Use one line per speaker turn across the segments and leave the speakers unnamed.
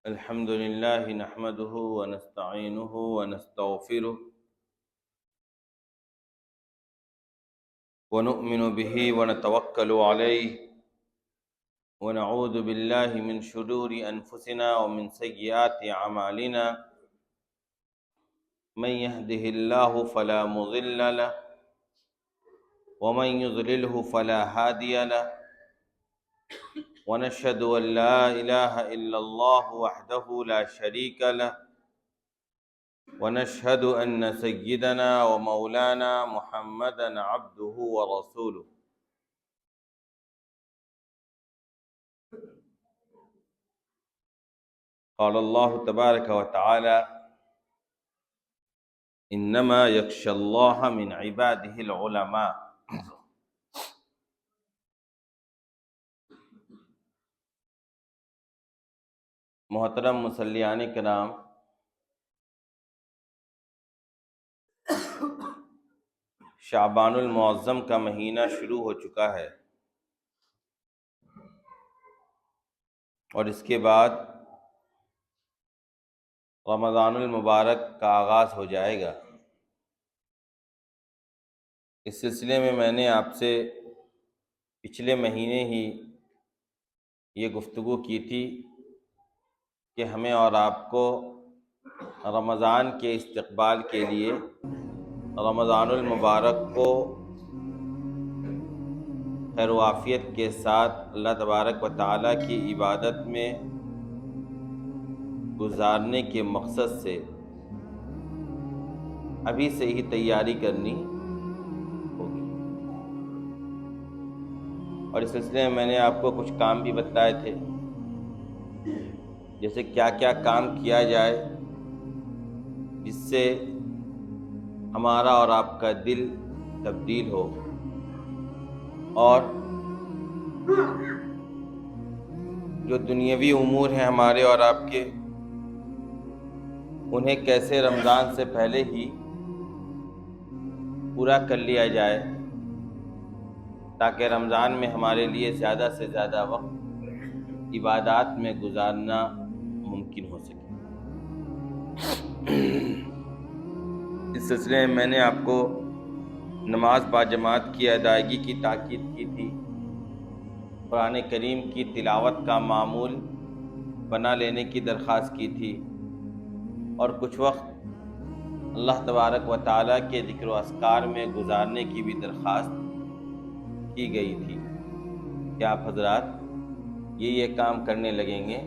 الحمد لله نحمده ونستعينه ونستغفره ونؤمن به ونتوكل عليه ونعوذ بالله من شرور أنفسنا ومن سيئات أعمالنا من يهده الله فلا مضل له ومن يضلله فلا هادي له ونشهد أن لا إله إلا الله وحده لا شريك له ونشهد أن سيدنا ومولانا محمدا عبده ورسوله قال الله تبارك وتعالى إنما يخشى الله من عباده العلماء محترم مصلیان کرام، شعبان المعظم کا مہینہ شروع ہو چکا ہے اور اس کے بعد رمضان المبارک کا آغاز ہو جائے گا۔ اس سلسلے میں میں نے آپ سے پچھلے مہینے ہی یہ گفتگو کی تھی کہ ہمیں اور آپ کو رمضان کے استقبال کے لیے رمضان المبارک کو خیر و عافیت کے ساتھ اللہ تبارک و تعالیٰ کی عبادت میں گزارنے کے مقصد سے ابھی سے ہی تیاری کرنی ہوگی، اور اس سلسلے میں نے آپ کو کچھ کام بھی بتلائے تھے، جیسے کیا کیا کام کیا جائے جس سے ہمارا اور آپ کا دل تبدیل ہو، اور جو دنیاوی امور ہیں ہمارے اور آپ کے، انہیں کیسے رمضان سے پہلے ہی پورا کر لیا جائے تاکہ رمضان میں ہمارے لیے زیادہ سے زیادہ وقت عبادات میں گزارنا ممکن ہو سکے۔ اس سلسلے میں میں نے آپ کو نماز باجماعت کی ادائیگی کی تاکید کی تھی، قرآن کریم کی تلاوت کا معمول بنا لینے کی درخواست کی تھی، اور کچھ وقت اللہ تبارک و تعالیٰ کے ذکر و اذکار میں گزارنے کی بھی درخواست کی گئی تھی کہ آپ حضرات یہ کام کرنے لگیں گے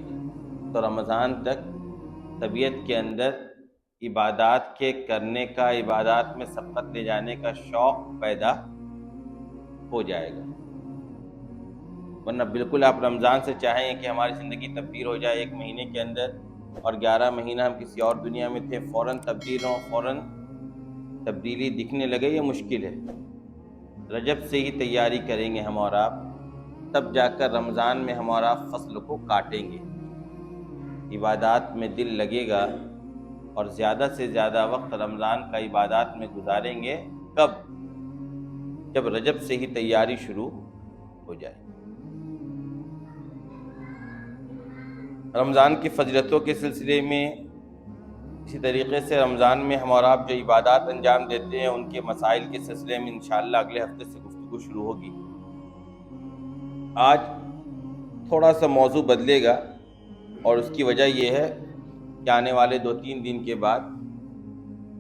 تو رمضان تک طبیعت کے اندر عبادات کے کرنے کا، عبادات میں سبقت لے جانے کا شوق پیدا ہو جائے گا، ورنہ بالکل آپ رمضان سے چاہیں کہ ہماری زندگی تبدیل ہو جائے ایک مہینے کے اندر، اور 11 مہینہ ہم کسی اور دنیا میں تھے، فوراً تبدیل ہوں، فوراً تبدیلی دکھنے لگے، یہ مشکل ہے۔ رجب سے ہی تیاری کریں گے ہم اور آپ، تب جا کر رمضان میں ہم اور آپ فصل کو کاٹیں گے، عبادات میں دل لگے گا، اور زیادہ سے زیادہ وقت رمضان کا عبادات میں گزاریں گے۔ کب؟ جب رجب سے ہی تیاری شروع ہو جائے۔ رمضان کی فضیلتوں کے سلسلے میں اسی طریقے سے رمضان میں ہم اور آپ جو عبادات انجام دیتے ہیں ان کے مسائل کے سلسلے میں انشاءاللہ اگلے ہفتے سے گفتگو شروع ہوگی۔ آج تھوڑا سا موضوع بدلے گا، اور اس کی وجہ یہ ہے کہ آنے والے 2-3 دن کے بعد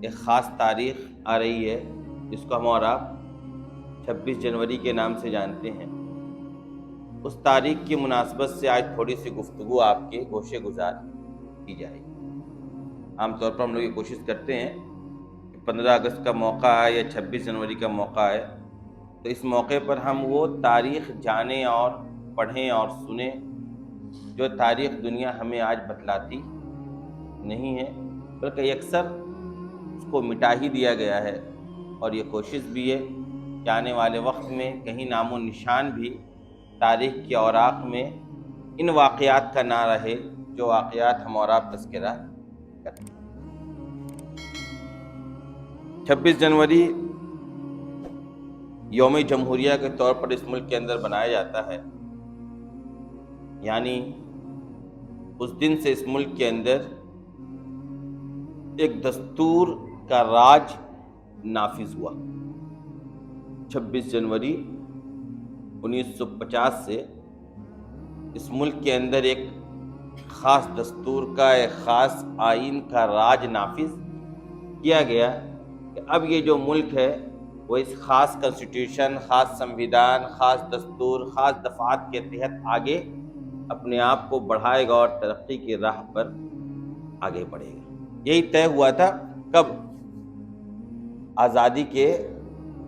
ایک خاص تاریخ آ رہی ہے جس کو ہم اور آپ 26 جنوری کے نام سے جانتے ہیں۔ اس تاریخ کی مناسبت سے آج تھوڑی سی گفتگو آپ کے گوشے گزار کی جائے گی۔ عام طور پر ہم لوگ یہ کوشش کرتے ہیں کہ 15 اگست کا موقع ہے یا 26 جنوری کا موقع ہے تو اس موقع پر ہم وہ تاریخ جانیں اور پڑھیں اور سنیں جو تاریخ دنیا ہمیں آج بتلاتی نہیں ہے، بلکہ اکثر اس کو مٹا ہی دیا گیا ہے، اور یہ کوشش بھی ہے کہ آنے والے وقت میں کہیں نام و نشان بھی تاریخ کے اوراق میں ان واقعات کا نہ رہے جو واقعات ہم اور آپ تذکرہ کرتے ہیں۔ 26 جنوری یوم جمہوریہ کے طور پر اس ملک کے اندر بنایا جاتا ہے، یعنی اس دن سے اس ملک کے اندر ایک دستور کا راج نافذ ہوا۔ 26 جنوری 1950 سے اس ملک کے اندر ایک خاص دستور کا، ایک خاص آئین کا راج نافذ کیا گیا کہ اب یہ جو ملک ہے وہ اس خاص کنسٹیٹیوشن، خاص سمویدھان، خاص دستور، خاص دفعات کے تحت آگے اپنے آپ کو بڑھائے گا اور ترقی کی راہ پر آگے بڑھے گا۔ یہی طے ہوا تھا۔ کب؟ آزادی کے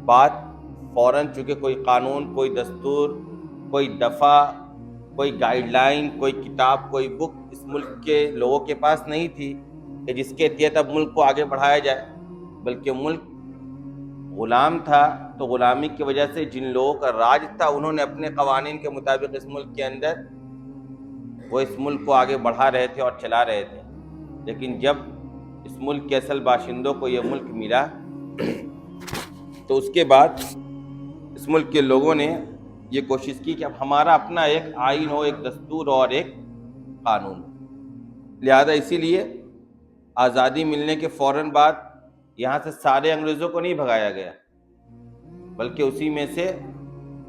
بعد فوراً، چونکہ کوئی قانون، کوئی دستور، کوئی دفعہ، کوئی گائیڈ لائن، کوئی کتاب، کوئی بک اس ملک کے لوگوں کے پاس نہیں تھی کہ جس کے تحت اب ملک کو آگے بڑھایا جائے، بلکہ ملک غلام تھا، تو غلامی کی وجہ سے جن لوگوں کا راج تھا انہوں نے اپنے قوانین کے مطابق اس ملک کے اندر وہ اس ملک کو آگے بڑھا رہے تھے اور چلا رہے تھے۔ لیکن جب اس ملک کے اصل باشندوں کو یہ ملک ملا تو اس کے بعد اس ملک کے لوگوں نے یہ کوشش کی کہ اب ہمارا اپنا ایک آئین ہو، ایک دستور اور ایک قانون ہو۔ لہذا اسی لیے آزادی ملنے کے فوراً بعد یہاں سے سارے انگریزوں کو نہیں بھگایا گیا، بلکہ اسی میں سے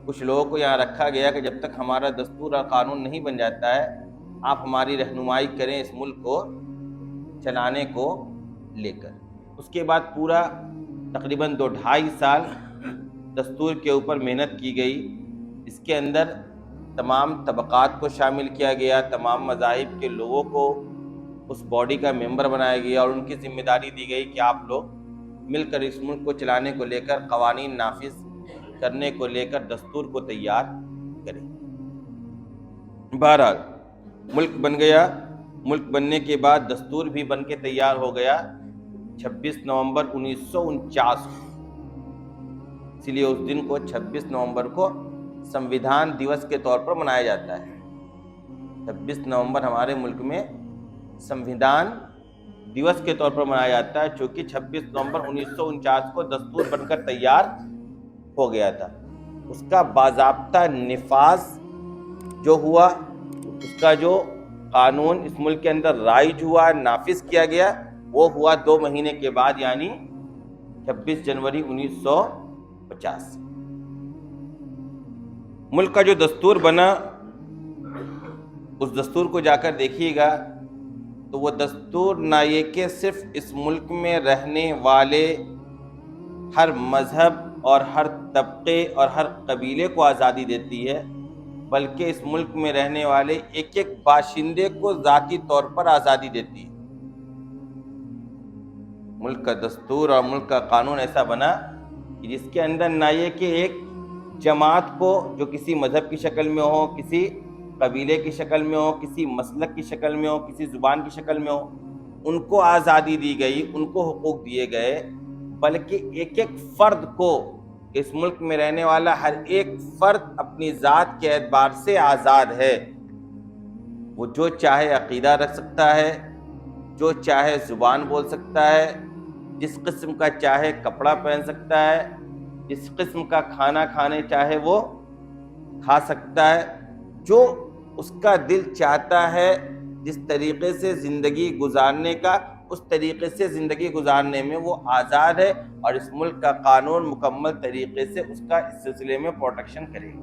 کچھ لوگوں کو یہاں رکھا گیا کہ جب تک ہمارا دستور اور قانون نہیں بن جاتا ہے آپ ہماری رہنمائی کریں اس ملک کو چلانے کو لے کر۔ اس کے بعد پورا تقریباً 2-2.5 سال دستور کے اوپر محنت کی گئی۔ اس کے اندر تمام طبقات کو شامل کیا گیا، تمام مذاہب کے لوگوں کو اس باڈی کا ممبر بنایا گیا اور ان کی ذمہ داری دی گئی کہ آپ لوگ مل کر اس ملک کو چلانے کو لے کر، قوانین نافذ کرنے کو لے کر دستور کو تیار کریں۔ بہرحال ملک بن گیا۔ ملک بننے کے بعد دستور بھی بن کے تیار ہو گیا 26 نومبر 1949 کو۔ اسی لیے اس دن کو 26 نومبر کو سمویدھان دیوس کے طور پر منایا جاتا ہے۔ 26 نومبر ہمارے ملک میں سمویدھان دیوس کے طور پر منایا جاتا ہے، چونکہ 26 نومبر 1949 کو دستور بن کر تیار ہو گیا تھا۔ اس کا باضابطہ نفاذ جو ہوا، اس کا جو قانون اس ملک کے اندر رائج ہوا، نافذ کیا گیا، وہ ہوا 2 مہینے کے بعد، یعنی 26 جنوری 1950۔ ملک کا جو دستور بنا، اس دستور کو جا کر دیکھیے گا تو وہ دستور نہ یہ کہ صرف اس ملک میں رہنے والے ہر مذہب اور ہر طبقے اور ہر قبیلے کو آزادی دیتی ہے، بلکہ اس ملک میں رہنے والے ایک ایک باشندے کو ذاتی طور پر آزادی دیتی ہے۔ ملک کا دستور اور ملک کا قانون ایسا بنا کہ جس کے اندر نہ یہ کہ ایک جماعت کو جو کسی مذہب کی شکل میں ہو، کسی قبیلے کی شکل میں ہو، کسی مسلک کی شکل میں ہو، کسی زبان کی شکل میں ہو، ان کو آزادی دی گئی، ان کو حقوق دیے گئے، بلکہ ایک ایک فرد کو، اس ملک میں رہنے والا ہر ایک فرد اپنی ذات کے اعتبار سے آزاد ہے۔ وہ جو چاہے عقیدہ رکھ سکتا ہے، جو چاہے زبان بول سکتا ہے، جس قسم کا چاہے کپڑا پہن سکتا ہے، جس قسم کا کھانا کھانے چاہے وہ کھا سکتا ہے، جو اس کا دل چاہتا ہے جس طریقے سے زندگی گزارنے کا، اس طریقے سے زندگی گزارنے میں وہ آزاد ہے، اور اس ملک کا قانون مکمل طریقے سے اس کا اس سلسلے میں پروٹیکشن کرے گا۔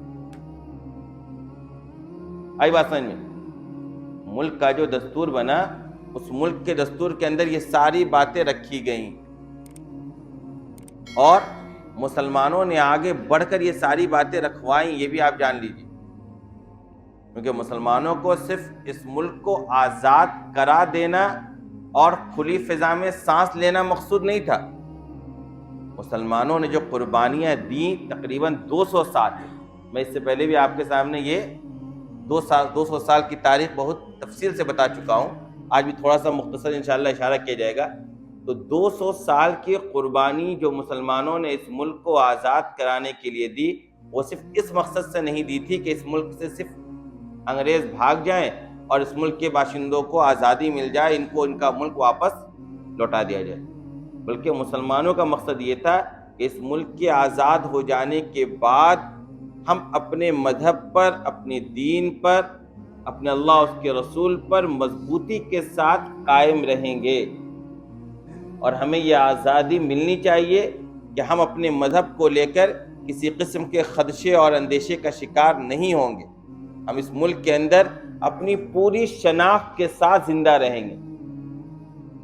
آئی بات سمجھ میں؟ ملک کا جو دستور بنا، اس ملک کے دستور کے اندر یہ ساری باتیں رکھی گئیں، اور مسلمانوں نے آگے بڑھ کر یہ ساری باتیں رکھوائیں، یہ بھی آپ جان لیجیے، کیونکہ مسلمانوں کو صرف اس ملک کو آزاد کرا دینا اور کھلی فضا میں سانس لینا مقصود نہیں تھا۔ مسلمانوں نے جو قربانیاں دیں تقریباً 200 سال، میں اس سے پہلے بھی آپ کے سامنے یہ 200 سال کی تاریخ بہت تفصیل سے بتا چکا ہوں، آج بھی تھوڑا سا مختصر انشاءاللہ اشارہ کیا جائے گا۔ تو 200 سال کی قربانی جو مسلمانوں نے اس ملک کو آزاد کرانے کے لیے دی، وہ صرف اس مقصد سے نہیں دی تھی کہ اس ملک سے صرف انگریز بھاگ جائیں اور اس ملک کے باشندوں کو آزادی مل جائے، ان کو ان کا ملک واپس لوٹا دیا جائے، بلکہ مسلمانوں کا مقصد یہ تھا کہ اس ملک کے آزاد ہو جانے کے بعد ہم اپنے مذہب پر، اپنے دین پر اپنے اللہ اور اس کے رسول پر مضبوطی کے ساتھ قائم رہیں گے، اور ہمیں یہ آزادی ملنی چاہیے کہ ہم اپنے مذہب کو لے کر کسی قسم کے خدشے اور اندیشے کا شکار نہیں ہوں گے۔ ہم اس ملک کے اندر اپنی پوری شناخت کے ساتھ زندہ رہیں گے،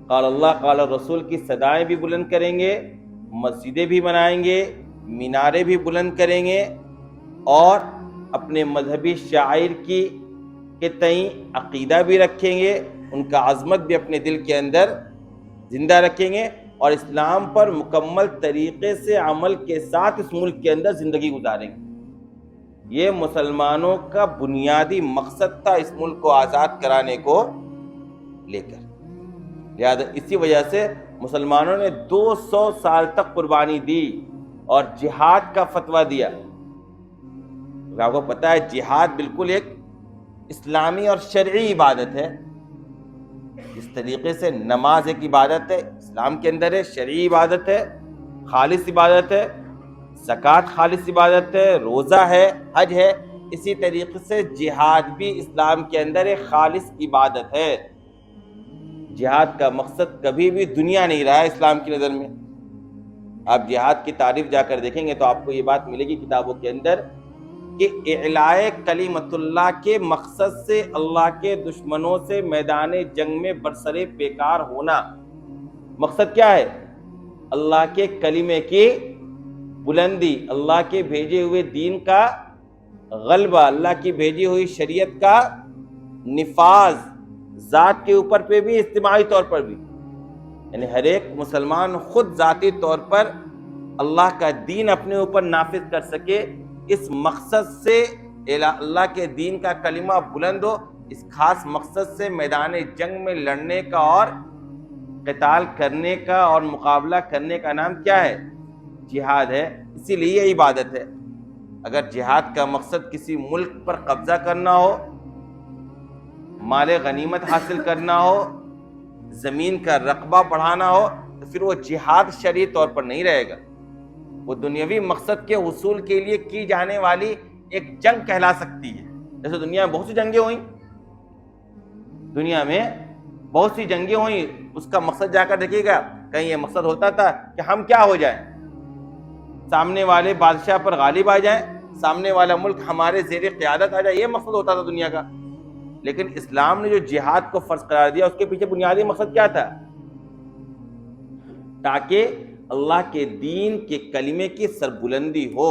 قال اللہ قال رسول کی صدائیں بھی بلند کریں گے، مسجدیں بھی بنائیں گے، میناریں بھی بلند کریں گے، اور اپنے مذہبی شاعر کے تئیں عقیدہ بھی رکھیں گے، ان کا عظمت بھی اپنے دل کے اندر زندہ رکھیں گے، اور اسلام پر مکمل طریقے سے عمل کے ساتھ اس ملک کے اندر زندگی گزاریں گے۔ یہ مسلمانوں کا بنیادی مقصد تھا اس ملک کو آزاد کرانے کو لے کر۔ لہذا اسی وجہ سے مسلمانوں نے 200 سال تک قربانی دی اور جہاد کا فتویٰ دیا۔ آپ کو پتہ ہے جہاد بالکل ایک اسلامی اور شرعی عبادت ہے، جس طریقے سے نماز ایک عبادت ہے اسلام کے اندر ہے، شرعی عبادت ہے، خالص عبادت ہے، زکوٰۃ خالص عبادت ہے، روزہ ہے، حج ہے، اسی طریقے سے جہاد بھی اسلام کے اندر ایک خالص عبادت ہے۔ جہاد کا مقصد کبھی بھی دنیا نہیں رہا ہے اسلام کی نظر میں۔ آپ جہاد کی تعریف جا کر دیکھیں گے تو آپ کو یہ بات ملے گی کتابوں کے اندر کہ اعلاء کلمت اللہ کے مقصد سے اللہ کے دشمنوں سے میدان جنگ میں برسرے بیکار ہونا۔ مقصد کیا ہے؟ اللہ کے کلمے کی بلندی، اللہ کے بھیجے ہوئے دین کا غلبہ، اللہ کی بھیجی ہوئی شریعت کا نفاذ، ذات کے اوپر پہ بھی اجتماعی طور پر بھی، یعنی ہر ایک مسلمان خود ذاتی طور پر اللہ کا دین اپنے اوپر نافذ کر سکے، اس مقصد سے اللہ کے دین کا کلمہ بلند ہو، اس خاص مقصد سے میدان جنگ میں لڑنے کا اور قتال کرنے کا اور مقابلہ کرنے کا نام کیا ہے؟ جہاد ہے۔ اسی لیے یہ عبادت ہے۔ اگر جہاد کا مقصد کسی ملک پر قبضہ کرنا ہو، مال غنیمت حاصل کرنا ہو، زمین کا رقبہ بڑھانا ہو، تو پھر وہ جہاد شرعی طور پر نہیں رہے گا، وہ دنیاوی مقصد کے حصول کے لیے کی جانے والی ایک جنگ کہلا سکتی ہے۔ جیسے دنیا میں بہت سی جنگیں ہوئیں، دنیا میں بہت سی جنگیں ہوئیں، اس کا مقصد جا کر دیکھیے گا، کہیں یہ مقصد ہوتا تھا کہ ہم کیا ہو جائیں، سامنے والے بادشاہ پر غالب آ جائیں، سامنے والا ملک ہمارے زیر قیادت آ جائے، یہ مقصد ہوتا تھا دنیا کا۔ لیکن اسلام نے جو جہاد کو فرض قرار دیا، اس کے پیچھے بنیادی مقصد کیا تھا؟ تاکہ اللہ کے دین کے کلمے کی سربلندی ہو،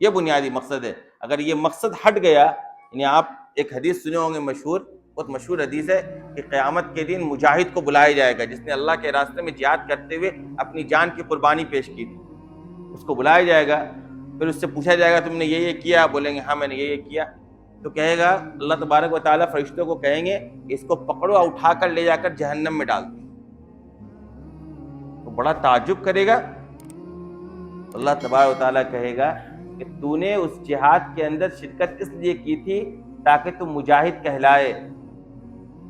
یہ بنیادی مقصد ہے۔ اگر یہ مقصد ہٹ گیا، یعنی آپ ایک حدیث سنے ہوں گے مشہور، بہت مشہور حدیث ہے کہ قیامت کے دن مجاہد کو بلایا جائے گا، جس نے اللہ کے راستے میں جہاد کرتے ہوئے اپنی جان کی قربانی پیش کی تھی، اس کو بلایا جائے گا، پھر اس سے پوچھا جائے گا تم نے یہ کیا، بولیں گے ہاں میں نے یہ کیا، تو کہے گا اللہ تبارک و تعالیٰ فرشتوں کو کہیں گے کہ اس کو پکڑو اور اٹھا کر لے جا کر جہنم میں ڈال دو۔ تو بڑا تعجب کرے گا، اللہ تبارک و تعالیٰ کہے گا کہ تو نے اس جہاد کے اندر شرکت اس لیے کی تھی تاکہ تو مجاہد کہلائے،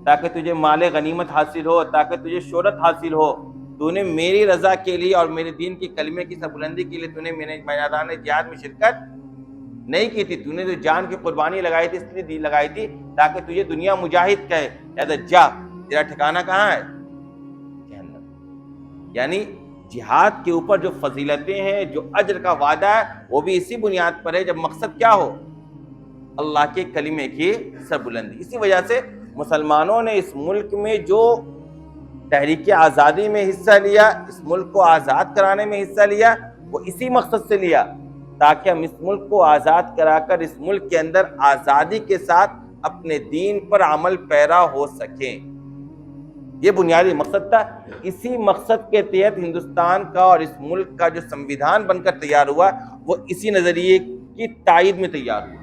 تاکہ تجھے مال غنیمت حاصل ہو، تاکہ تجھے شہرت حاصل ہو۔ تو نے میری رضا کے لیے اور میرے دین کی کلمے کی سربلندی کے لیے تو نے میدان جہاد میں شرکت نہیں کی تھی، تو نے جو جان کی قربانی لگائی تھی اس لیے لگائی تھی تاکہ تجھے دنیا مجاہد کہے، لہذا جا، تیرا ٹھکانہ کہاں ہے؟ جہنم۔ یعنی جہاد کے اوپر جو فضیلتیں ہیں، جو اجر کا وعدہ ہے، وہ بھی اسی بنیاد پر ہے جب مقصد کیا ہو؟ اللہ کے کلمے کی سربلندی۔ اسی وجہ سے مسلمانوں نے اس ملک میں جو تحریک آزادی میں حصہ لیا، اس ملک کو آزاد کرانے میں حصہ لیا، وہ اسی مقصد سے لیا تاکہ ہم اس ملک کو آزاد کرا کر اس ملک کے اندر آزادی کے ساتھ اپنے دین پر عمل پیرا ہو سکیں۔ یہ بنیادی مقصد تھا۔ اسی مقصد کے تحت ہندوستان کا اور اس ملک کا جو سنویدھان بن کر تیار ہوا، وہ اسی نظریے کی تائید میں تیار ہوا،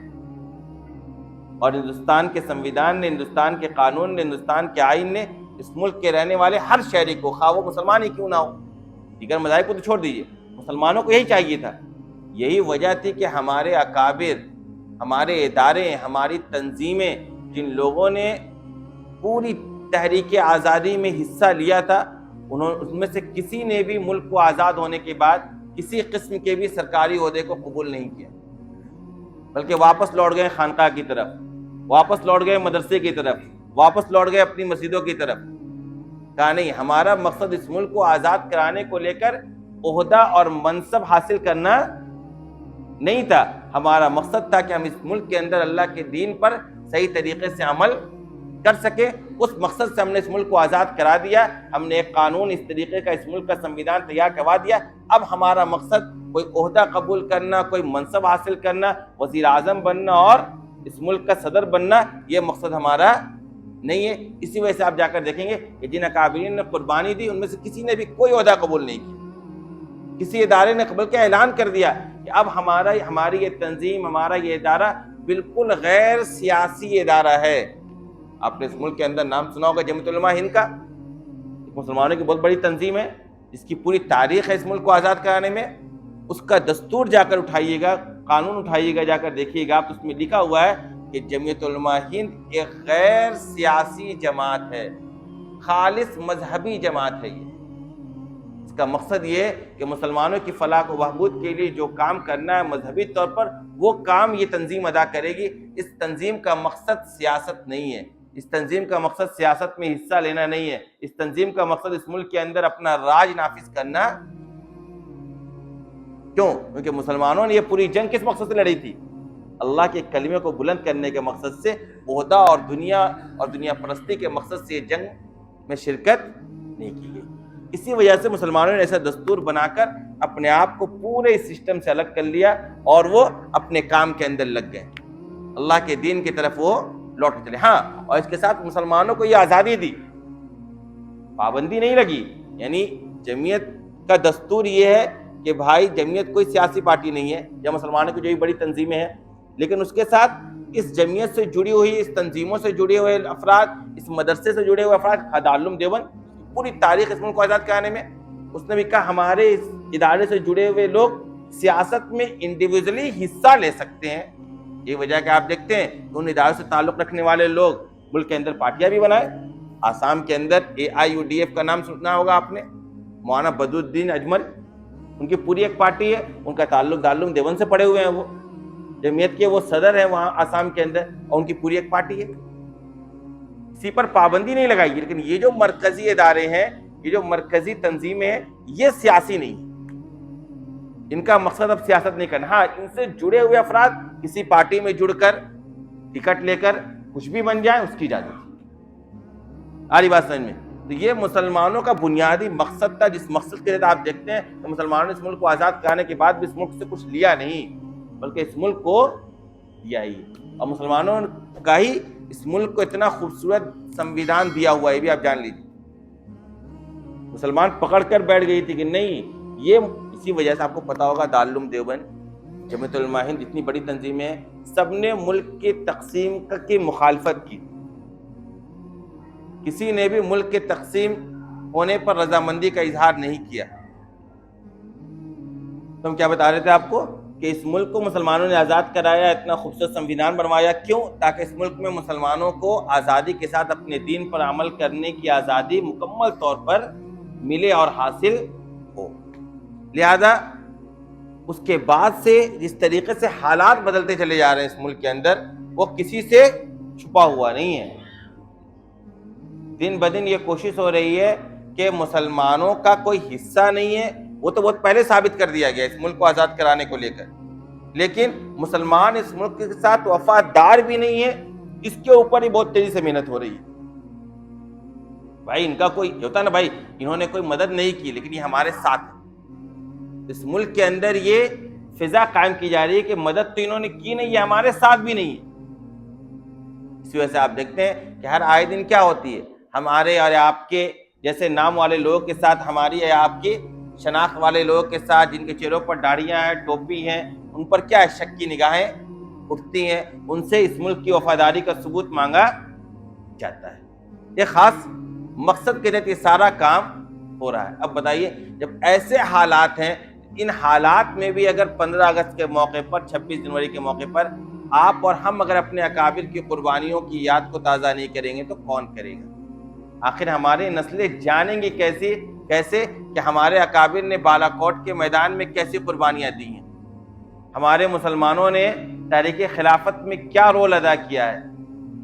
اور ہندوستان کے سنویدھان نے، ہندوستان کے قانون نے، ہندوستان کے آئین نے اس ملک کے رہنے والے ہر شہری کو، خواہ وہ مسلمان ہی کیوں نہ ہو، دیگر مذاہب کو تو چھوڑ دیجیے، مسلمانوں کو یہی چاہیے تھا۔ یہی وجہ تھی کہ ہمارے اکابر، ہمارے ادارے، ہماری تنظیمیں، جن لوگوں نے پوری تحریک آزادی میں حصہ لیا تھا، ان میں سے کسی نے بھی ملک کو آزاد ہونے کے بعد کسی قسم کے بھی سرکاری عہدے کو قبول نہیں کیا، بلکہ واپس لوٹ گئے خانقاہ کی طرف، واپس لوٹ گئے مدرسے کی طرف، واپس لوٹ گئے اپنی مسجدوں کی طرف. کہا نہیں، ہمارا مقصد اس ملک کو آزاد کرانے کو لے کر عہدہ اور منصب حاصل کرنا نہیں تھا. ہمارا مقصد تھا کہ ہم اس ملک کے اندر اللہ کے دین پر صحیح طریقے سے عمل کر سکے. اس مقصد سے ہم نے اس ملک کو آزاد کرا دیا. ہم نے ایک قانون اس طریقے کا اس ملک کا سنویدھان تیار کروا دیا. اب ہمارا مقصد کوئی عہدہ قبول کرنا، کوئی منصب حاصل کرنا، وزیر اعظم بننا اور اس ملک کا صدر بننا، یہ مقصد ہمارا نہیں ہے. اسی وجہ سے آپ جا کر دیکھیں گے کہ جن اکابرین نے قربانی دی ان میں سے کسی نے بھی کوئی عہدہ قبول نہیں کیا. کسی ادارے نے قبل کے اعلان کر دیا کہ اب ہماری یہ تنظیم، ہمارا یہ ادارہ بالکل غیر سیاسی ادارہ ہے. آپ نے اس ملک کے اندر نام سنا ہوگا جمعیت علماء ہند کا، مسلمانوں کی بہت بڑی تنظیم ہے جس کی پوری تاریخ ہے اس ملک کو آزاد کرانے میں. اس کا دستور جا کر اٹھائیے گا، قانون اٹھائیے گا، جا کر دیکھیے گا، تو اس میں لکھا ہوا ہے کہ جمعیت علماء ہند ایک غیر سیاسی جماعت ہے، خالص مذہبی جماعت ہے. اس کا مقصد یہ ہے کہ مسلمانوں کی فلاح و بہبود کے لیے جو کام کرنا ہے مذہبی طور پر، وہ کام یہ تنظیم ادا کرے گی. اس تنظیم کا مقصد سیاست نہیں ہے، اس تنظیم کا مقصد سیاست میں حصہ لینا نہیں ہے. اس تنظیم کا مقصد اس ملک کے اندر اپنا راج نافذ کرنا. کیوں؟ کیونکہ مسلمانوں نے یہ پوری جنگ کس مقصد سے لڑی تھی؟ اللہ کے کلمے کو بلند کرنے کے مقصد سے. عہدہ اور دنیا پرستی کے مقصد سے یہ جنگ میں شرکت نہیں کی گئی. اسی وجہ سے مسلمانوں نے ایسا دستور بنا کر اپنے آپ کو پورے اس سسٹم سے الگ کر لیا اور وہ اپنے کام کے اندر لگ گئے، اللہ کے دین کی طرف وہ لوٹ چلے. ہاں، اور اس کے ساتھ مسلمانوں کو یہ آزادی دی، پابندی نہیں لگی. یعنی جمعیت کا دستور یہ ہے کہ بھائی جمعیت کوئی سیاسی پارٹی نہیں ہے، یا مسلمانوں کی جو بھی بڑی تنظیمیں ہیں، لیکن اس کے ساتھ اس جمعیت سے جڑی ہوئی، اس تنظیموں سے جڑے ہوئے افراد، اس مدرسے سے جڑے ہوئے افراد، دارالعلوم دیوبند پوری تاریخ اس ملک کو آزاد کرانے میں اس نے بھی کہا ہمارے اس ادارے سے جڑے ہوئے لوگ سیاست میں انڈیویجولی حصہ لے سکتے ہیں. یہ وجہ کہ آپ دیکھتے ہیں کہ ان اداروں سے تعلق رکھنے والے لوگ ملک کے اندر پارٹیاں بھی بنائے. آسام کے اندر AIUDF کا نام سنا ہوگا آپ نے، مولانا بدرالدین اجمل، ان کی پوری ایک پارٹی ہے. ان کا تعلق دارالعلوم دیوبند سے پڑے ہوئے ہیں، وہ جمعیت کے وہ صدر ہیں وہاں آسام کے اندر، اور ان کی پوری ایک پارٹی ہے. اسی پر پابندی نہیں لگائی. لیکن یہ جو مرکزی ادارے ہیں، یہ جو مرکزی تنظیمیں ہیں، یہ سیاسی نہیں، ان کا مقصد اب سیاست نہیں کرنا. ہاں، ان سے جڑے ہوئے افراد کسی پارٹی میں جڑ کر ٹکٹ لے کر کچھ بھی بن جائیں، اس کی اجازت. آ رہی بات سمجھ میں؟ تو یہ مسلمانوں کا بنیادی مقصد تھا، جس مقصد کے تحت آپ دیکھتے ہیں کہ مسلمانوں نے اس ملک کو آزاد کرانے کے بعد بھی اس ملک سے کچھ لیا نہیں، بلکہ اس ملک کو دیا ہی. اور مسلمانوں کا ہی اس ملک کو اتنا خوبصورت سنویدھان دیا ہوا ہے، یہ بھی آپ جان لیجیے. مسلمان پکڑ کر بیٹھ گئی تھی کہ نہیں یہ. اسی وجہ سے آپ کو پتا ہوگا دارالعلوم دیوبند، جمعیت علماء ہند، جتنی بڑی تنظیمیں ہیں، سب نے ملک کی تقسیم کی مخالفت کی. کسی نے بھی ملک کے تقسیم ہونے پر رضامندی کا اظہار نہیں کیا. تو ہم کیا بتا رہے تھے آپ کو کہ اس ملک کو مسلمانوں نے آزاد کرایا، اتنا خوبصورت سنویدھان بنوایا. کیوں؟ تاکہ اس ملک میں مسلمانوں کو آزادی کے ساتھ اپنے دین پر عمل کرنے کی آزادی مکمل طور پر ملے اور حاصل ہو. لہذا اس کے بعد سے جس طریقے سے حالات بدلتے چلے جا رہے ہیں اس ملک کے اندر، وہ کسی سے چھپا ہوا نہیں ہے. دن بدن یہ کوشش ہو رہی ہے کہ مسلمانوں کا کوئی حصہ نہیں ہے. وہ تو بہت پہلے ثابت کر دیا گیا اس ملک کو آزاد کرانے کو لے کر، لیکن مسلمان اس ملک کے ساتھ وفادار بھی نہیں ہے. اس کے اوپر ہی بہت تیزی سے محنت ہو رہی ہے. بھائی ان کا کوئی ہوتا نا، بھائی انہوں نے کوئی مدد نہیں کی لیکن یہ ہمارے ساتھ ہے. اس ملک کے اندر یہ فضا قائم کی جا رہی ہے کہ مدد تو انہوں نے کی نہیں، یہ ہمارے ساتھ بھی نہیں ہے. اسی وجہ سے آپ دیکھتے ہیں کہ ہر آئے دن کیا ہوتی ہے، ہمارے اور آپ کے جیسے نام والے لوگوں کے ساتھ، ہماری یا آپ کی شناخت والے لوگوں کے ساتھ، جن کے چہروں پر داڑھیاں ہیں، ٹوپی ہیں، ان پر کیا ہے، شک کی نگاہیں اٹھتی ہیں. ان سے اس ملک کی وفاداری کا ثبوت مانگا جاتا ہے. ایک خاص مقصد کے تحت یہ سارا کام ہو رہا ہے. اب بتائیے جب ایسے حالات ہیں، ان حالات میں بھی اگر 15 اگست کے موقع پر، 26 جنوری کے موقع پر آپ اور ہم اگر اپنے اکابر کی قربانیوں کی یاد کو تازہ نہیں کریں گے تو کون کرے گا؟ آخر ہماری نسلیں جانیں گی کیسے کہ ہمارے اکابر نے بالا کوٹ کے میدان میں کیسی قربانیاں دی ہیں، ہمارے مسلمانوں نے تحریک خلافت میں کیا رول ادا کیا ہے.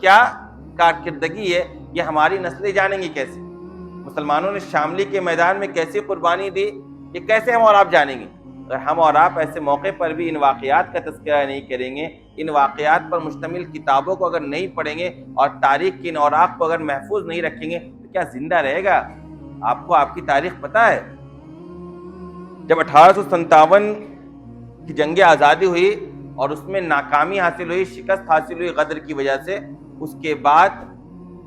کیا کارکردگی ہے یہ ہماری نسلیں جانیں گی کیسے؟ مسلمانوں نے شاملی کے میدان میں کیسی قربانی دی یہ کیسے ہم اور آپ جانیں گے؟ اگر ہم اور آپ ایسے موقع پر بھی ان واقعات کا تذکرہ نہیں کریں گے، ان واقعات پر مشتمل کتابوں کو اگر نہیں پڑھیں گے اور تاریخ کی ان اوراق کو اگر محفوظ نہیں رکھیں گے تو کیا زندہ رہے گا؟ آپ کو آپ کی تاریخ پتہ ہے؟ جب 1857 کی جنگ آزادی ہوئی اور اس میں ناکامی حاصل ہوئی، شکست حاصل ہوئی غدر کی وجہ سے، اس کے بعد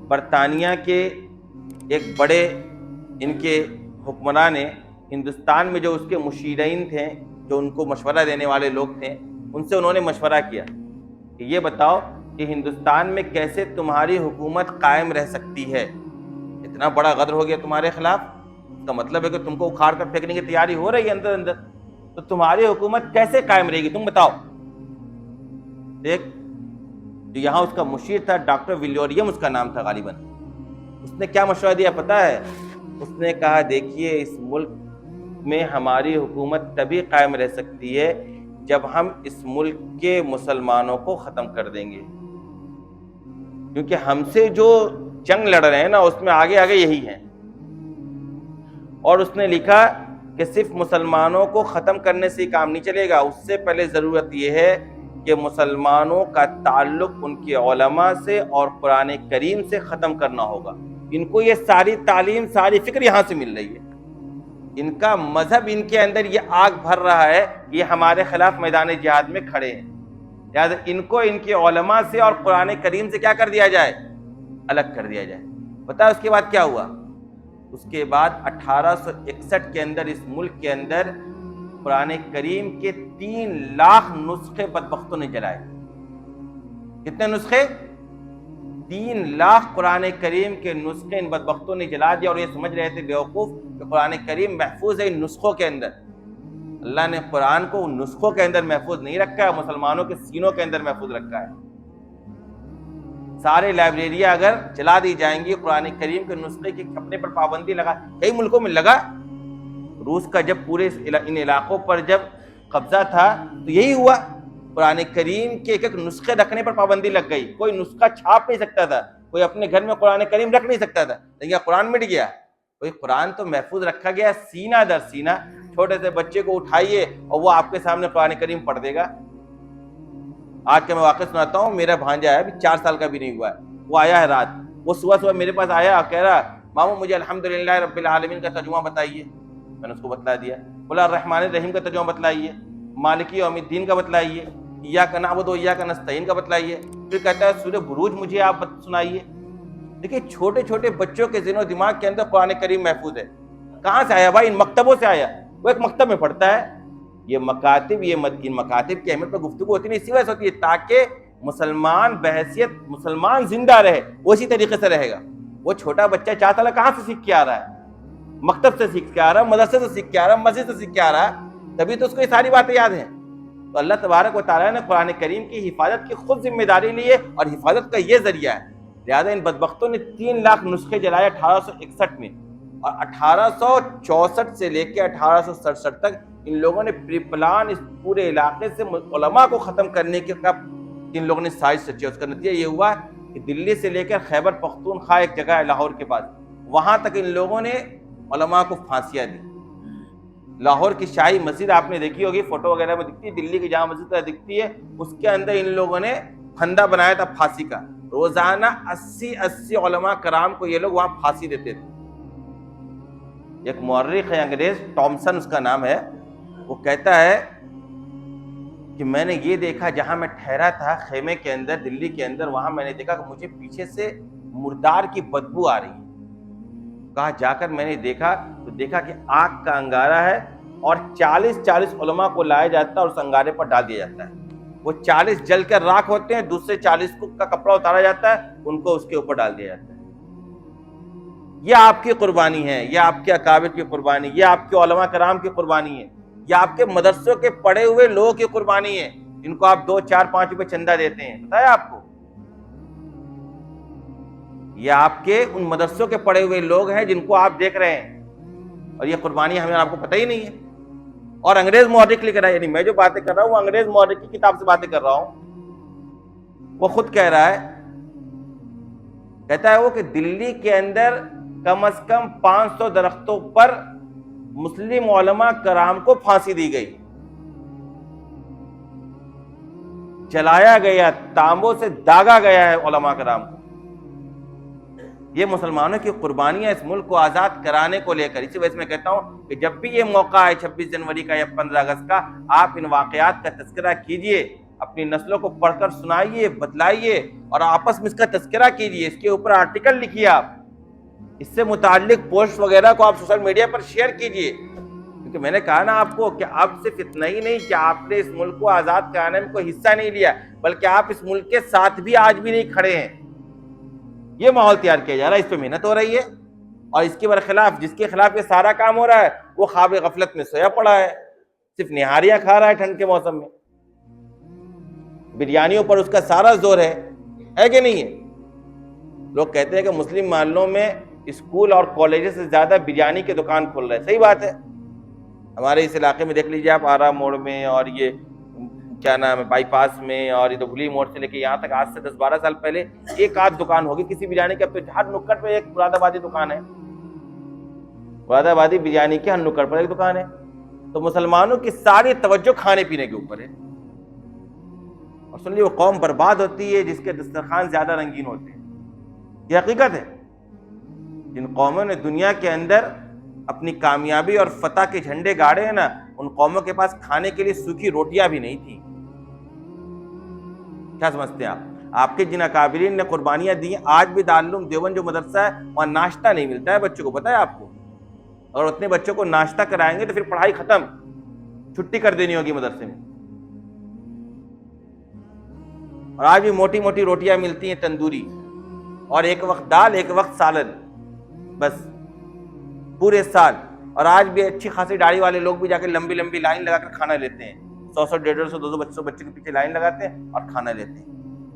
برطانیہ کے ایک بڑے ان کے حکمران نے ہندوستان میں جو اس کے مشیرین تھے، جو ان کو مشورہ دینے والے لوگ تھے، ان سے انہوں نے مشورہ کیا کہ یہ بتاؤ کہ ہندوستان میں کیسے تمہاری حکومت قائم رہ سکتی ہے؟ اتنا بڑا غدر ہو گیا تمہارے خلاف، اس کا مطلب ہے کہ تم کو اکھاڑ کر پھینکنے کی تیاری ہو رہی ہے اندر اندر، تو تمہاری حکومت کیسے قائم رہے گی تم بتاؤ؟ دیکھ، جو یہاں اس کا مشیر تھا ڈاکٹر ولیوریم اس کا نام تھا غالباً، اس نے کیا مشورہ دیا پتہ ہے؟ اس نے کہا دیکھیے اس ملک میں ہماری حکومت تبھی قائم رہ سکتی ہے جب ہم اس ملک کے مسلمانوں کو ختم کر دیں گے، کیونکہ ہم سے جو جنگ لڑ رہے ہیں نا اس میں آگے آگے یہی ہیں۔ اور اس نے لکھا کہ صرف مسلمانوں کو ختم کرنے سے کام نہیں چلے گا، اس سے پہلے ضرورت یہ ہے کہ مسلمانوں کا تعلق ان کے علماء سے اور قرآن کریم سے ختم کرنا ہوگا۔ ان کو یہ ساری تعلیم، ساری فکر یہاں سے مل رہی ہے، ان کا مذہب ان کے اندر یہ آگ بھر رہا ہے، یہ ہمارے خلاف میدان جہاد میں کھڑے ہیں، لہٰذا ان کو ان کے علماء سے اور قرآن کریم سے کیا کر دیا جائے؟ الگ کر دیا جائے۔ پتہ ہے اس کے بعد کیا ہوا؟ اس کے بعد 1861 کے اندر اس ملک کے اندر قرآن کریم کے 3 لاکھ نسخے بدبختوں نے جلائے۔ کتنے نسخے؟ 3 لاکھ قرآن کریم کے نسخے ان بدبختوں نے جلا دیا، اور یہ سمجھ رہے تھے بیوقوف کہ قرآن کریم محفوظ ہے ان نسخوں کے اندر۔ اللہ نے قرآن کو ان نسخوں کے اندر محفوظ نہیں رکھا ہے، مسلمانوں کے سینوں کے اندر محفوظ رکھا ہے۔ سارے لائبریریاں اگر چلا دی جائیں گی، قرآن کریم کے نسخے کی چھپنے پر پابندی لگا، کئی ملکوں میں لگا، روس کا جب پورے ان علاقوں پر جب قبضہ تھا تو یہی ہوا، قرآن کریم کے ایک ایک نسخے رکھنے پر پابندی لگ گئی، کوئی نسخہ چھاپ نہیں سکتا تھا، کوئی اپنے گھر میں قرآن کریم رکھ نہیں سکتا تھا، لیکن قرآن مٹ گیا۔ کوئی قرآن تو محفوظ رکھا گیا سینہ در سینہ، چھوٹے سے بچے کو اٹھائیے اور وہ آپ کے سامنے قرآن کریم پڑھ دے گا۔ آج کا میں واقعہ سناتا ہوں، میرا بھانجا ہے، ابھی 4 سال کا بھی نہیں ہوا ہے، وہ آیا ہے رات، وہ صبح میرے پاس آیا اور کہہ رہا ماموں مجھے الحمدللہ رب العالمین کا ترجمہ بتائیے۔ میں نے اس کو بتلا دیا، بولا الرحمن الرحیم کا ترجمہ بتلائیے، مالکی یوم الدین کا بتلائیے، ایاک نعبد و ایاک نستعین کا بتلائیے، پھر کہتا ہے سورہ بروج مجھے آپ سنائیے۔ دیکھیے چھوٹے چھوٹے بچوں کے ذہن و دماغ کے اندر قرآن کریم محفوظ ہے۔ کہاں سے آیا بھائی؟ ان مکتبوں سے آیا، وہ ایک مکتب میں پڑھتا ہے۔ یہ مکاتب، ان مکاتب کی اہمیت پر گفتگو ہوتی نہیں، اسی وجہ سے ہوتی ہے تاکہ مسلمان بحیثیت مسلمان زندہ رہے، وہ اسی طریقے سے رہے گا۔ وہ چھوٹا بچہ 4 سال کہاں سے سیکھ کے آ رہا ہے؟ مکتب سے سیکھ کے آ رہا ہے، مدرسے سے سیکھ کے آ رہا ہے، مسجد سے سیکھ کے آ رہا ہے، تبھی تو اس کو یہ ساری باتیں یاد ہیں۔ تو اللہ تبارک و تعالیٰ نے قرآن کریم کی حفاظت کی خود ذمہ داری لی ہے، اور حفاظت کا یہ ذریعہ ہے۔ لہٰذا ان بدبختوں نے 3 لاکھ نسخے جلائے 1861 میں، اور 1864 سے لے کے 1867 تک ان لوگوں نے پری پلان اس پورے علاقے سے علماء کو ختم کرنے کے ان لوگوں نے سازش رچی۔ اس کا نتیجہ یہ ہوا کہ دلی سے لے کر خیبر پختونخوا ایک جگہ ہے لاہور کے پاس، وہاں تک ان لوگوں نے علماء کو پھانسیاں دی۔ لاہور کی شاہی مسجد آپ نے دیکھی ہوگی، فوٹو وغیرہ میں دکھتی ہے، دلی کی جامع مسجد دکھتی ہے، اس کے اندر ان لوگوں نے پھندا بنایا تھا پھانسی کا، روزانہ 80 علماء کرام کو یہ لوگ وہاں پھانسی دیتے تھے۔ ایک مورخ ہے انگریز، ٹامسن اس کا نام ہے، وہ کہتا ہے کہ میں نے یہ دیکھا جہاں میں ٹھہرا تھا خیمے کے اندر دلی کے اندر، وہاں میں نے دیکھا کہ مجھے پیچھے سے مردار کی بدبو آ رہی ہے۔ کہا جا کر میں نے دیکھا تو دیکھا کہ آگ کا انگارہ ہے، اور 40 علماء کو لایا جاتا ہے اور اس انگارے پر ڈال دیا جاتا ہے، وہ 40 جل کر راکھ ہوتے ہیں، دوسرے 40 کا کپڑا اتارا جاتا ہے، ان کو اس کے اوپر ڈال دیا جاتا ہے۔ یہ آپ کی قربانی ہے، یہ آپ کے اکابر کی قربانی، یہ آپ کے علماء کرام کی قربانی ہے، یہ آپ کے مدرسوں کے پڑھے ہوئے لوگوں کی قربانی ہے، جن کو آپ 2, 4, 5 روپے چندہ دیتے ہیں، پتہ ہے آپ کو؟ یہ آپ کے ان مدرسوں کے پڑھے ہوئے لوگ ہیں جن کو آپ دیکھ رہے ہیں، اور یہ قربانی ہمیں آپ کو پتہ ہی نہیں ہے۔ اور انگریز مورخ لکھ رہا ہے، یعنی میں جو باتیں کر رہا ہوں وہ انگریز مورخ کی کتاب سے باتیں کر رہا ہوں۔ وہ خود کہہ رہا ہے، کہتا ہے وہ کہ دلی کے اندر کم از کم 500 درختوں پر مسلم علماء کرام کو پھانسی دی گئی، جلایا گیا، تانبوں سے داغا گیا ہے علماء کرام کو۔ یہ مسلمانوں کی قربانیاں اس ملک کو آزاد کرانے کو لے کر، اسی وجہ سے میں کہتا ہوں کہ جب بھی یہ موقع ہے 26 جنوری کا یا 15 اگست کا، آپ ان واقعات کا تذکرہ کیجئے، اپنی نسلوں کو پڑھ کر سنائیے، بتلائیے، اور آپس میں اس کا تذکرہ کیجئے، اس کے اوپر آرٹیکل لکھیے، آپ اس سے متعلق پوسٹ وغیرہ کو آپ سوشل میڈیا پر شیئر کیجئے، کیونکہ میں نے کہا نا آپ کو کہ اب صرف اتنا ہی نہیں کہ آپ نے اس ملک کو آزاد کرانے میں کوئی حصہ نہیں لیا، بلکہ آپ اس ملک کے ساتھ بھی آج بھی نہیں کھڑے ہیں۔ یہ ماحول تیار کیا جا رہا ہے، اس پہ محنت ہو رہی ہے، اور اس کے برخلاف جس کے خلاف یہ سارا کام ہو رہا ہے وہ خواب غفلت میں سویا پڑا ہے، صرف نہاریاں کھا رہا ہے ٹھنڈ کے موسم میں، بریانیوں پر اس کا سارا زور ہے کہ نہیں ہے؟ لوگ کہتے ہیں کہ مسلم محلوں میں اسکول اور کالجز سے زیادہ بریانی کے دکان کھل رہے ہیں، صحیح بات ہے۔ ہمارے اس علاقے میں دیکھ لیجیے آپ، آرا موڑ میں اور یہ کیا نام ہے بائی پاس میں، اور یہ دبلی موڑ سے لے کے یہاں تک آج سے 10-12 سال پہلے ایک آدھ دکان ہوگی کسی بریانی کی، اب تو ہر نکڑ پہ ایک مراد آبادی دکان ہے، مراد آبادی بریانی کی ہر نکڑ پر ایک دکان ہے۔ تو مسلمانوں کی ساری توجہ کھانے پینے کے اوپر ہے، اور سن لیے وہ قوم برباد ہوتی ہے جس کے دسترخوان زیادہ رنگین ہوتے ہیں، یہ حقیقت ہے۔ جن قوموں نے دنیا کے اندر اپنی کامیابی اور فتح کے جھنڈے گاڑے ہیں نا، ان قوموں کے پاس کھانے کے لیے سوکھی روٹیاں بھی نہیں تھیں۔ کیا سمجھتے ہیں آپ کے جن اکابرین نے قربانیاں دی ہیں، آج بھی دارالعلوم دیوبند جو مدرسہ ہے وہاں ناشتہ نہیں ملتا ہے بچوں کو، پتہ ہے آپ کو؟ اور اتنے بچوں کو ناشتہ کرائیں گے تو پھر پڑھائی ختم، چھٹی کر دینی ہوگی مدرسے میں۔ اور آج بھی موٹی موٹی روٹیاں ملتی ہیں تندوری، اور ایک وقت دال ایک وقت سالن، بس پورے سال۔ اور آج بھی اچھی خاصی داڑھی والے لوگ بھی جا کے لمبی لمبی لائن لگا کر کھانا لیتے ہیں، 100 150 200 بچے کے پیچھے لائن لگاتے ہیں اور کھانا لیتے ہیں۔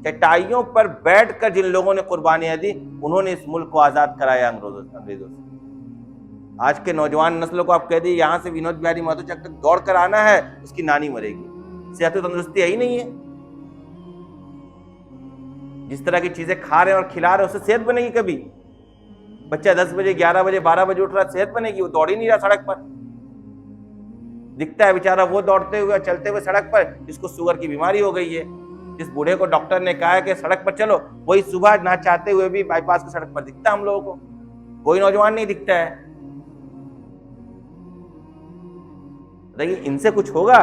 چٹائیوں پر بیٹھ کر جن لوگوں نے قربانیاں دی، انہوں نے اس ملک کو آزاد کرایا انگریزوں سے۔ آج کے نوجوان نسلوں کو آپ کہہ دیے یہاں سے ونود بہاری مہتو چک تک دوڑ کر آنا ہے، اس کی نانی مرے گی، صحت و تندرستی ہے ہی نہیں ہے۔ جس طرح کی چیزیں کھا رہے ہیں اور کھلا رہے ہیں اس سے صحت بنے گی کبھی؟ بچہ 10 بجے 11 بجے 12 بجے اٹھ رہا ہے، صحت بنے گی؟ وہ دوڑ ہی نہیں رہا سڑک پر، دکھتا ہے بیچارہ وہ دوڑتے ہوئے چلتے ہوئے سڑک پر جس کو شوگر کی بیماری ہو گئی ہے، جس بوڑھے کو ڈاکٹر نے کہا ہے کہ سڑک پر چلو، وہی صبح نہ چاہتے ہوئے بھی بائی پاس کی سڑک پر دکھتا ہے ہم لوگوں کو، کوئی نوجوان نہیں دکھتا ہے۔ دیکھیے ان سے کچھ ہوگا؟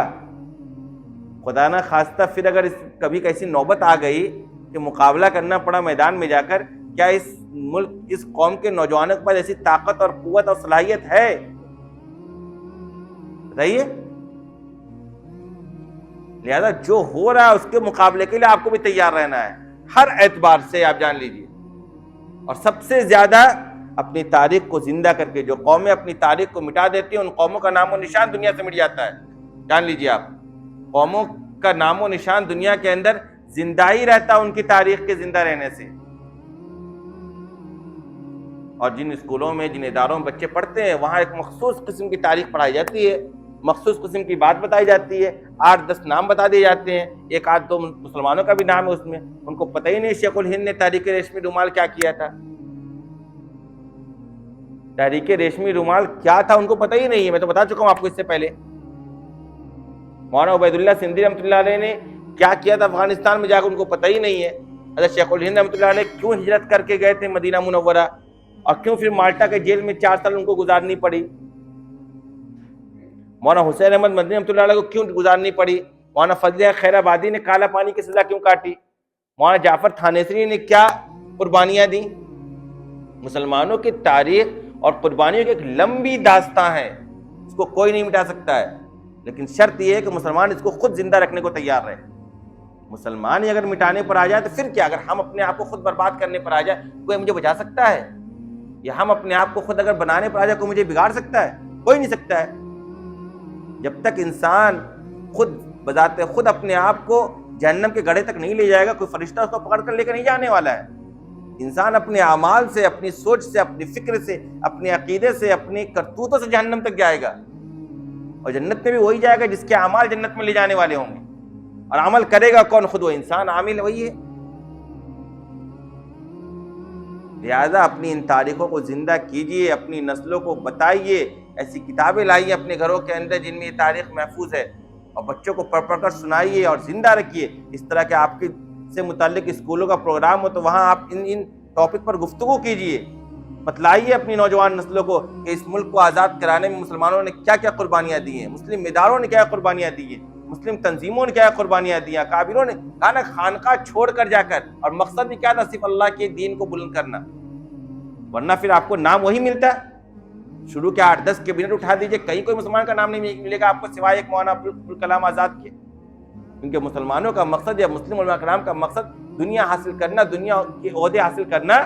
خدا نہ خواستہ پھر اگر کبھی کیسی نوبت آ گئی کہ مقابلہ کرنا پڑا میدان میں جا کر، کیا اس ملک اس قوم کے نوجوانوں کے پاس ایسی طاقت اور قوت اور صلاحیت ہے؟ بتائیے۔ لہذا جو ہو رہا ہے اس کے مقابلے کے لیے آپ کو بھی تیار رہنا ہے، ہر اعتبار سے آپ جان لیجئے۔ اور سب سے زیادہ اپنی تاریخ کو زندہ کر کے جو قومیں اپنی تاریخ کو مٹا دیتی ہیں، ان قوموں کا نام و نشان دنیا سے مٹ جاتا ہے، جان لیجئے آپ۔ قوموں کا نام و نشان دنیا کے اندر زندہ ہی رہتا ہے ان کی تاریخ کے زندہ رہنے سے۔ اور جن اسکولوں میں جن اداروں میں بچے پڑھتے ہیں وہاں ایک مخصوص قسم کی تاریخ پڑھائی جاتی ہے، مخصوص قسم کی بات بتائی جاتی ہے، 8-10 نام بتا دیے جاتے ہیں، 1-2 مسلمانوں کا بھی نام ہے اس میں، ان کو پتہ ہی نہیں شیخ الہند نے تحریک ریشمی رومال کیا کیا تھا، تحریک ریشمی رومال کیا تھا ان کو پتہ ہی نہیں ہے، میں تو بتا چکا ہوں آپ کو اس سے پہلے۔ مولانا عبید اللہ سندھی رحمۃ اللہ علیہ نے کیا کیا تھا افغانستان میں جا کر ان کو پتہ ہی نہیں ہے۔ حضرت شیخ الہند رحمۃ اللہ علیہ کیوں ہجرت کر کے گئے تھے مدینہ منورہ، اور کیوں پھر مالٹا کے جیل میں 4 سال ان کو گزارنی پڑی؟ مولانا حسین احمد مدنی رحمۃ اللہ علیہ کو کیوں گزارنی پڑی؟ مولانا فضل خیر آبادی نے کالا پانی کی سزا کیوں کاٹی؟ مولانا جعفر تھانیسری نے کیا قربانیاں دی؟ مسلمانوں کی تاریخ اور قربانیوں کی ایک لمبی داستان ہے، اس کو کوئی نہیں مٹا سکتا ہے، لیکن شرط یہ ہے کہ مسلمان اس کو خود زندہ رکھنے کو تیار رہے۔ مسلمان ہی اگر مٹانے پر آ جائے تو پھر کیا؟ اگر ہم اپنے آپ کو خود برباد کرنے پر آ جائے کوئی مجھے بچا سکتا ہے؟ یا ہم اپنے آپ کو خود اگر بنانے پر آ جائے کوئی مجھے بگاڑ سکتا ہے؟ کوئی نہیں سکتا ہے۔ جب تک انسان خود بذات خود اپنے آپ کو جہنم کے گڑھے تک نہیں لے جائے گا، کوئی فرشتہ اس کو پکڑ کر لے کر نہیں جانے والا ہے۔ انسان اپنے اعمال سے، اپنی سوچ سے، اپنی فکر سے، اپنے عقیدے سے، اپنی کرتوتوں سے جہنم تک جائے گا، اور جنت میں بھی وہی جائے گا جس کے اعمال جنت میں لے جانے والے ہوں گے۔ اور عمل کرے گا کون؟ خود وہ انسان عامل وہی ہے۔ لہٰذا اپنی ان تاریخوں کو زندہ کیجیے، اپنی نسلوں کو بتائیے، ایسی کتابیں لائیے اپنے گھروں کے اندر جن میں یہ تاریخ محفوظ ہے، اور بچوں کو پڑھ پڑھ کر سنائیے اور زندہ رکھیے۔ اس طرح کے آپ کے سے متعلق اسکولوں کا پروگرام ہو تو وہاں آپ ان ٹاپک پر گفتگو کیجیے، بتلائیے اپنی نوجوان نسلوں کو کہ اس ملک کو آزاد کرانے میں مسلمانوں نے کیا کیا قربانیاں دی ہیں، مسلم اداروں نے کیا قربانیاں دی ہیں، مسلم تنظیموں نے کیا قربانیاں دی ہیں، کابروں نے کہا نا خانقاہ چھوڑ کر جا کر، اور مقصد بھی کیا تھا؟ صرف اللہ کے دین کو بلند کرنا، ورنہ پھر آپ کو نام وہی ملتا ہے۔ شروع کے 8-10 کیبنٹ اٹھا دیجئے، کہیں کوئی مسلمان کا نام نہیں ملے گا آپ کو سوائے ایک مولانا ابوالکلام آزاد کے، کیونکہ مسلمانوں کا مقصد یا مسلم علماء کرام کا مقصد دنیا حاصل کرنا، دنیا کے عہدے حاصل کرنا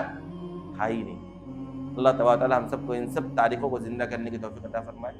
تھا ہی نہیں۔ اللہ تبارک و تعالی ہم سب کو ان سب تاریخوں کو زندہ کرنے کی توفیق عطا فرمائے۔